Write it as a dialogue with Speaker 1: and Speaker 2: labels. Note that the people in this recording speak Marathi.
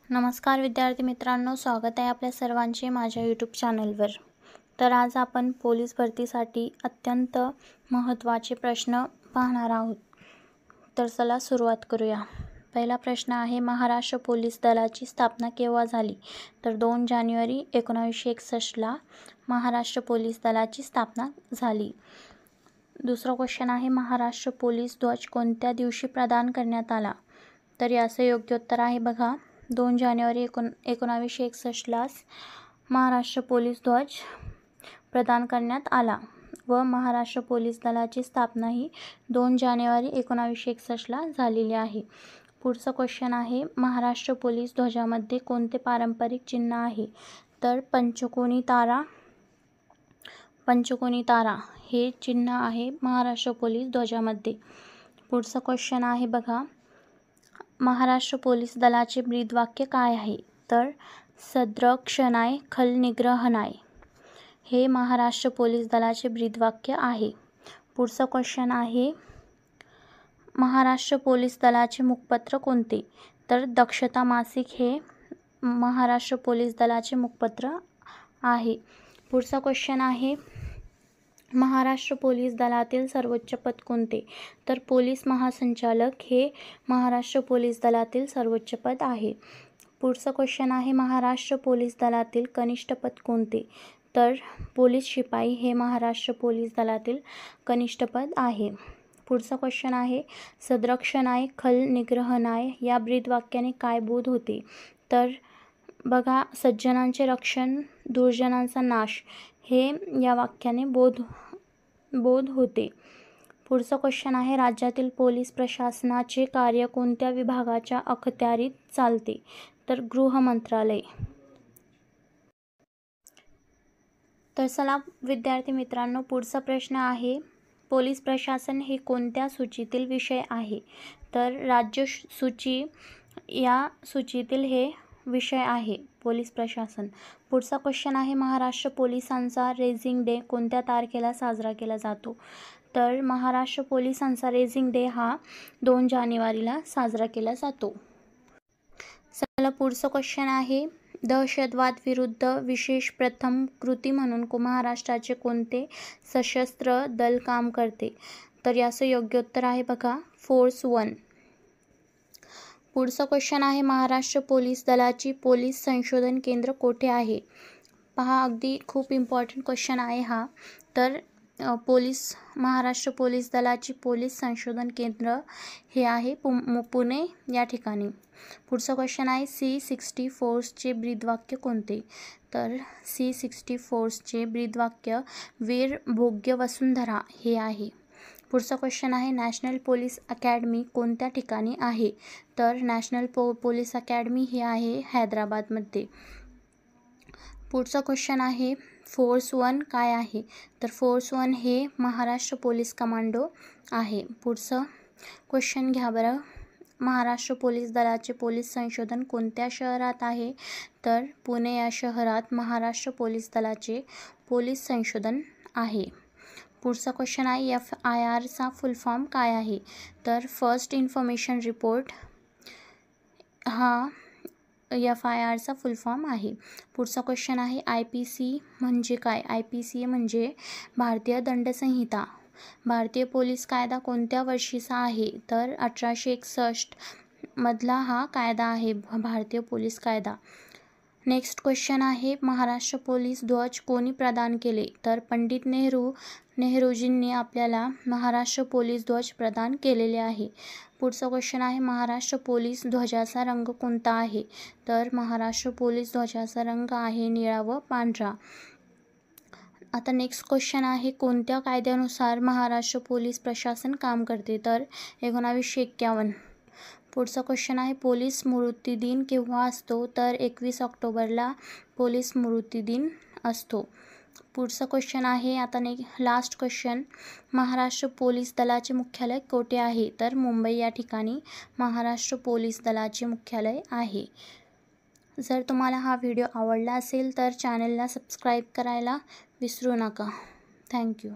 Speaker 1: नमस्कार विद्यार्थी मित्रांनो, स्वागत आहे आपल्या सर्वांचे माझ्या यूट्यूब चॅनलवर। तर आज आपण पोलीस भरतीसाठी अत्यंत महत्त्वाचे प्रश्न पाहणार आहोत। तर चला सुरुवात करूया। पहिला प्रश्न आहे, महाराष्ट्र पोलीस दलाची स्थापना केव्हा झाली? तर 2 जानेवारी 1961ला महाराष्ट्र पोलीस दलाची स्थापना झाली। दुसरा क्वेश्चन आहे, महाराष्ट्र पोलीस ध्वज कोणत्या दिवशी प्रदान करण्यात आला? तर याचं योग्य उत्तर आहे बघा, 2 जानेवारी 1961लाच महाराष्ट्र पोलीस ध्वज प्रदान करण्यात आला व महाराष्ट्र पोलीस दलाची स्थापना ही 2 जानेवारी 1961ला झालेली आहे। पुढचा क्वेश्चन आहे, महाराष्ट्र पोलीस ध्वजामध्ये कोणते पारंपरिक चिन्ह आहे? तर पंचकोनी तारा हे चिन्ह आहे महाराष्ट्र पोलीस ध्वजामध्ये। पुढचा क्वेश्चन आहे बघा, महाराष्ट्र पोलीस दलाचे ब्रीदवाक्य काय आहे? तर सद्रक्षणाय खलनिग्रहणाय हे महाराष्ट्र पोलीस दलाचे ब्रीदवाक्य आहे। पुढचा क्वेश्चन आहे, महाराष्ट्र पोलीस दलाचे मुखपत्र कोणते? तर दक्षता मासिक हे महाराष्ट्र पोलीस दलाचे मुखपत्र आहे। पुढचा क्वेश्चन आहे, महाराष्ट्र पोलीस दलातील सर्वोच्च पद कोणते? तर पोलीस महासंचालक हे महाराष्ट्र पोलीस दलातील सर्वोच्च पद आहे। पुढचा क्वेश्चन आहे, महाराष्ट्र पोलीस दलातील कनिष्ठ पद कोणते? तर पोलीस शिपाई हे महाराष्ट्र पोलीस दलातील कनिष्ठ पद आहे। पुढचा क्वेश्चन आहे, सद्रक्षणाय खलनिग्रहणाय या ब्रीदवाक्याने काय बोध होते? तर बघा, सज्जनांचे रक्षण दुर्जनांचा नाश हे या वाक्याने बोध होते। पुढचा क्वेश्चन आहे, राज्यातील पोलीस प्रशासनाचे कार्य कोणत्या विभागाच्या अखत्यारीत चालते? तर गृह मंत्रालय। तर चला विद्यार्थी मित्रांनो, पुढचा प्रश्न आहे, पोलीस प्रशासन हे कोणत्या सूचीतील विषय आहे? तर राज्य सूची या सूचीतील हे विषय आहे पोलीस प्रशासन। पुढचा क्वेश्चन आहे, महाराष्ट्र पोलिसांचा रेझिंग डे कोणत्या तारखेला साजरा केला जातो? तर महाराष्ट्र पोलिसांचा रेझिंग डे हा 2 जानेवारीला साजरा केला जातो। चला पुढचा क्वेश्चन आहे, दहशतवाद विरुद्ध विशेष प्रथम कृती म्हणून महाराष्ट्राचे कोणते सशस्त्र दल काम करते? तर याचं योग्य उत्तर आहे बघा, फोर्स 1। पुढचा क्वेश्चन आहे, महाराष्ट्र पोलीस दलाची पोलीस संशोधन केंद्र कोठे आहे? पहा, अगदी खूप इम्पॉर्टंट क्वेश्चन आहे हा। तर महाराष्ट्र पोलीस दलाची पोलीस संशोधन केंद्र हे आहे पुणे या ठिकाणी। पुढचा क्वेश्चन आहे, C-60 फोर्सचे ब्रीदवाक्य कोणते? तर C-60 फोर्सचे ब्रीदवाक्य वीर भोग्य वसुंधरा हे आहे। पुढचा क्वेश्चन आहे, नॅशनल पोलीस अकॅडमी कोणत्या ठिकाणी आहे? तर नॅशनल पोलीस अकॅडमी ही आहे हैदराबादमध्ये। पुढचा क्वेश्चन आहे, फोर्स 1 काय आहे? तर फोर्स 1 हे महाराष्ट्र पोलीस कमांडो आहे। पुढचं क्वेश्चन घ्या बरं, महाराष्ट्र पोलीस दलाचे पोलीस संशोधन कोणत्या शहरात आहे? तर पुणे या शहरात महाराष्ट्र पोलीस दलाचे पोलीस संशोधन आहे। पुढचा क्वेश्चन आहे, FIRचा फुल फॉर्म काय आहे? तर फर्स्ट इन्फॉर्मेशन रिपोर्ट हा FIRचा फुल फॉर्म आहे। पुढचा क्वेश्चन आहे, IPC म्हणजे काय? IPC म्हणजे भारतीय दंडसंहिता। भारतीय पोलीस कायदा कोणत्या वर्षीचा आहे? तर 1861 मधला हा कायदा आहे भारतीय पोलीस कायदा। नेक्स्ट क्वेश्चन आहे, महाराष्ट्र पोलीस ध्वज कोणी प्रदान केले? तर पंडित नेहरूजींनी आपल्याला महाराष्ट्र पोलीस ध्वज प्रदान केलेले आहे। पुढचा क्वेश्चन आहे, महाराष्ट्र पोलीस ध्वजाचा रंग कोणता आहे? तर महाराष्ट्र पोलीस ध्वजाचा रंग आहे निळा व पांढरा। आता नेक्स्ट क्वेश्चन आहे, कोणत्या कायद्यानुसार महाराष्ट्र पोलीस प्रशासन काम करते? तर 1951। पुढचा क्वेश्चन आहे, पोलीस स्मृती दिन केव्हा असतो? तर 21 ऑक्टोबरला पोलीस स्मृती दिन असतो। पुढचा क्वेश्चन आहे, आता लास्ट क्वेश्चन, महाराष्ट्र पोलीस दलाचे मुख्यालय कोठे आहे? तर मुंबई या ठिकाणी महाराष्ट्र पोलीस दलाचे मुख्यालय आहे। जर तुम्हाला हा व्हिडिओ आवडला असेल तर चॅनलला सबस्क्राईब करायला विसरू नका। थँक्यू।